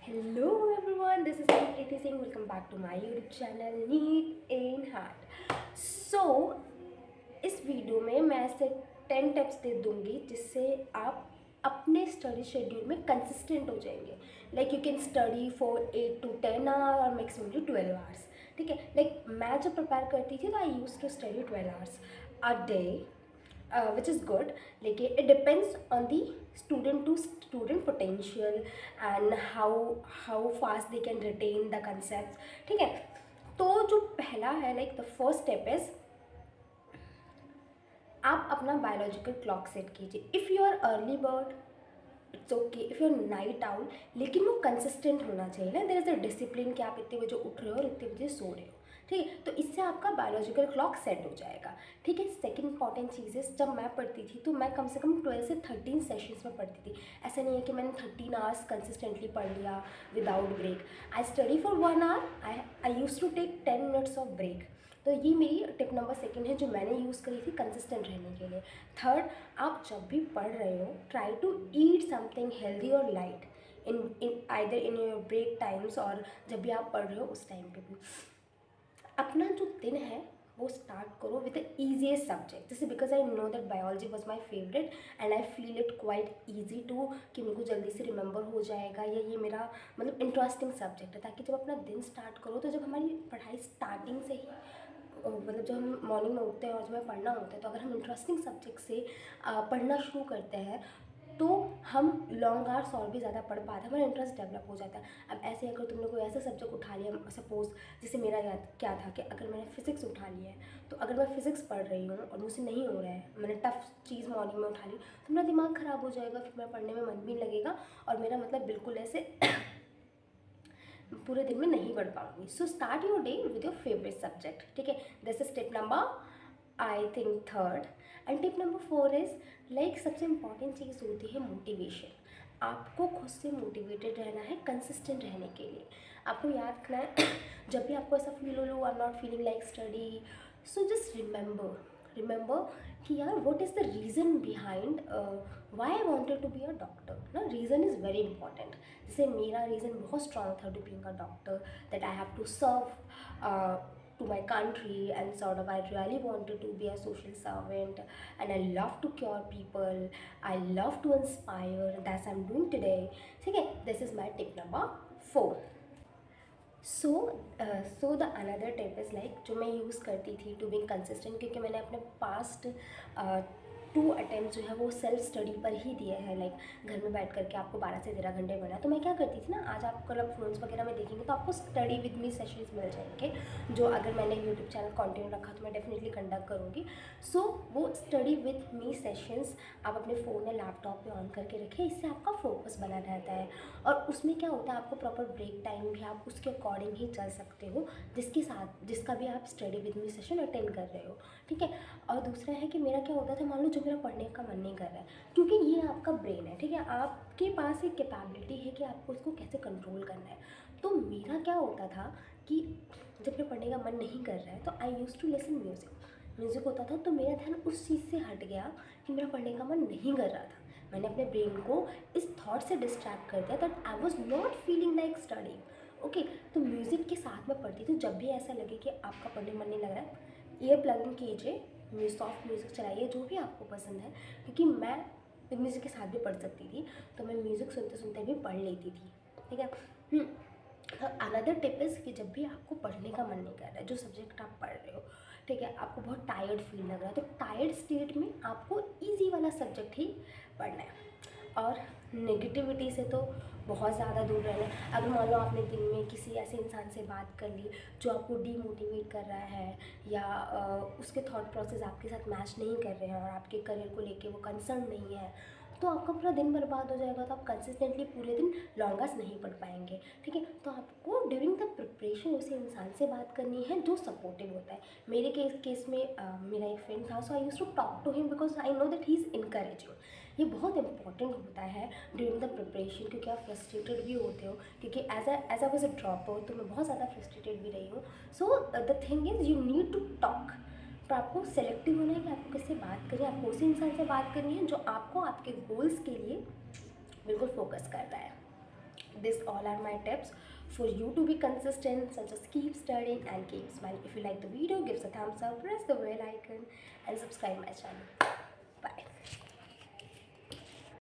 Hello everyone, this is Preeti Singh. Welcome back to my YouTube channel Neat in Heart. So इस video में मैं ऐसे 10 tips दे दूंगी जिससे आप अपने स्टडी शेड्यूल में कंसिस्टेंट हो जाएंगे. Like you can study for 8 to 10 hour और मैक्सिममली 12 आवर्स. ठीक है, लाइक मैं जब प्रिपेयर करती थी तो I use to study 12 hours a day, which is good. लेकिन it depends on the student to student potential and how fast they can retain the concepts. ठीक है, तो जो पहला है, like the first step is आप अपना biological clock set कीजिए. If you are early bird it's okay, if you are night owl, लेकिन वो कंसिस्टेंट होना चाहिए ना. देयर इज़ अ डिसिप्लिन कि आप इतने बजे उठ रहे हो और इतने बजे सो रहे हो. ठीक है, तो इससे आपका बायोलॉजिकल क्लॉक सेट हो जाएगा. ठीक है, सेकंड इंपॉर्टेंट चीज़ है, जब मैं पढ़ती थी तो मैं कम से कम 12 से 13 सेशंस में पढ़ती थी. ऐसा नहीं है कि मैंने 13 आवर्स कंसिस्टेंटली पढ़ लिया without break. I study for 1 hour, I use to take 10 minutes of break. तो ये मेरी टिप नंबर सेकंड है जो मैंने यूज़ करी थी कंसिस्टेंट रहने के लिए. थर्ड, आप जब भी पढ़ रहे हो try to eat something healthy और light in either in your break times, और जब भी आप पढ़ रहे हो उस टाइम पे भी अपना जो दिन है वो स्टार्ट करो विद द ईजीएस्ट सब्जेक्ट. जैसे because I know that biology was my favourite and I feel it quite easy too, कि मेरे को जल्दी से रिमेंबर हो जाएगा या ये मेरा मतलब इंटरेस्टिंग सब्जेक्ट है. ताकि जब अपना दिन स्टार्ट करो तो जब हमारी पढ़ाई स्टार्टिंग से ही मतलब जब हम मॉर्निंग में उठते हैं और जब हमें पढ़ना होता है, तो अगर हम इंटरेस्टिंग सब्जेक्ट से पढ़ना शुरू करते हैं तो हम लॉन्ग आवर्स और भी ज़्यादा पढ़ पाते हैं, हमारा इंटरेस्ट डेवलप हो जाता है. अब ऐसे अगर तुमने कोई ऐसा सब्जेक्ट उठा लिया, सपोज़ जैसे मेरा याद क्या था कि अगर मैंने फिज़िक्स उठा लिया है, तो अगर मैं फ़िज़िक्स पढ़ रही हूँ और मुझसे नहीं हो रहा है, मैंने टफ चीज़ मॉर्निंग में उठा ली, तो मेरा दिमाग ख़राब हो जाएगा, फिर मेरा पढ़ने में मन भी लगेगा और मेरा मतलब बिल्कुल ऐसे पूरे दिन में नहीं पढ़ पाऊँगी. So start your day with your favourite subject. ठीक है, this is tip number I think third. And tip number 4 is like सबसे इम्पॉर्टेंट चीज़ होती है मोटिवेशन. आपको खुद से मोटिवेटेड रहना है कंसिस्टेंट रहने के लिए. आपको याद रखना है जब भी आपको ऐसा फील हो लो I am not feeling like study, so just remember कि यार what is the reason behind why I wanted to be a doctor ना. Reason is very important. जैसे मेरा रीज़न बहुत स्ट्रॉन्ग था to being a doctor, that I have to serve to my country, and sort of I really wanted to be a social servant and I love to cure people, I love to inspire, and that's I'm doing today. ठीक है, this is my tip number 4. So the another tip is like जो मैं use करती थी to be consistent, क्योंकि मैंने अपने past 2 attempt जो है वो सेल्फ स्टडी पर ही दिए हैं. लाइक घर में बैठ करके आपको 12 से 13 घंटे पढ़ना. तो मैं क्या करती थी ना, आज आप कल फोन्स वगैरह में देखेंगे तो आपको स्टडी विद मी सेशंस मिल जाएंगे, जो अगर मैंने यूट्यूब चैनल कंटिन्यू रखा तो मैं डेफिनेटली कंडक्ट करूँगी. सो वो स्टडी विद मी सेशंस आप अपने फ़ोन या लैपटॉप पे ऑन करके रखें. इससे आपका फोकस बना रहता है और उसमें क्या होता है, आपको प्रॉपर ब्रेक टाइम भी आप उसके अकॉर्डिंग ही चल सकते हो जिसका भी आप study with me session attend कर रहे हो. ठीक है, और दूसरा है कि मेरा क्या होता था, मान लो जो मेरा पढ़ने का मन नहीं कर रहा है, क्योंकि ये आपका ब्रेन है. ठीक है, आपके पास एक कैपेबिलिटी है कि आपको उसको कैसे कंट्रोल करना है. तो मेरा क्या होता था कि जब मेरा पढ़ने का मन नहीं कर रहा है तो आई यूज़ टू लिसन म्यूज़िक होता था. तो मेरा ध्यान उस चीज़ से हट गया कि मेरा पढ़ने का मन नहीं कर रहा था. मैंने अपने ब्रेन को इस थॉट से डिस्ट्रैक्ट कर दिया that I was not feeling like study. Okay, तो म्यूज़िक के साथ में पढ़ती थी. जब भी ऐसा लगे कि आपका पढ़ने मन नहीं लग रहा है, ईयर प्लग इन कीजिए, सॉफ्ट म्यूज़िक चलाइए जो भी आपको पसंद है, क्योंकि मैं म्यूज़िक के साथ भी पढ़ सकती थी, तो मैं म्यूज़िक सुनते सुनते भी पढ़ लेती थी. ठीक है. अनदर टिप इज़ कि जब भी आपको पढ़ने का मन नहीं कर रहा है, जो सब्जेक्ट आप पढ़ रहे हो, ठीक है, आपको बहुत टायर्ड फील लग रहा है, तो टायर्ड स्टेट में आपको ईजी वाला सब्जेक्ट ही पढ़ना है. और नेगेटिविटी से तो बहुत ज़्यादा दूर रहना है. अगर मान लो आपने दिन में किसी ऐसे इंसान से बात कर ली जो आपको डीमोटिवेट कर रहा है या उसके थॉट प्रोसेस आपके साथ मैच नहीं कर रहे हैं और आपके करियर को लेके वो कंसर्न नहीं है, तो आपका पूरा दिन बर्बाद हो जाएगा. तो आप कंसिस्टेंटली पूरे दिन लॉन्ग आवर्स नहीं पढ़ पाएंगे. ठीक है, तो आपको ड्यूरिंग द प्रिपरेशन उसी इंसान से बात करनी है जो सपोर्टिव होता है. मेरे केस में मेरा एक फ्रेंड था, so I use to talk to him because I know that he is encouraging. ये बहुत इंपॉर्टेंट होता है ड्यूरिंग द प्रिपरेशन, क्योंकि आप फ्रस्ट्रेटेड भी होते हो, क्योंकि as I was a dropper तो मैं बहुत ज़्यादा फ्रस्ट्रेटेड भी रही हूँ. So the thing is you need to talk. तो आपको सेलेक्टिव होना है कि आपको किससे बात करनी है. आपको उसी इंसान से बात करनी है जो आपको आपके गोल्स के लिए बिल्कुल फोकस कर रहा है. This all are my tips for you to be consistent. So just keep studying and keep smiling. If you like the video, give us a thumbs up, press the bell icon and subscribe my channel.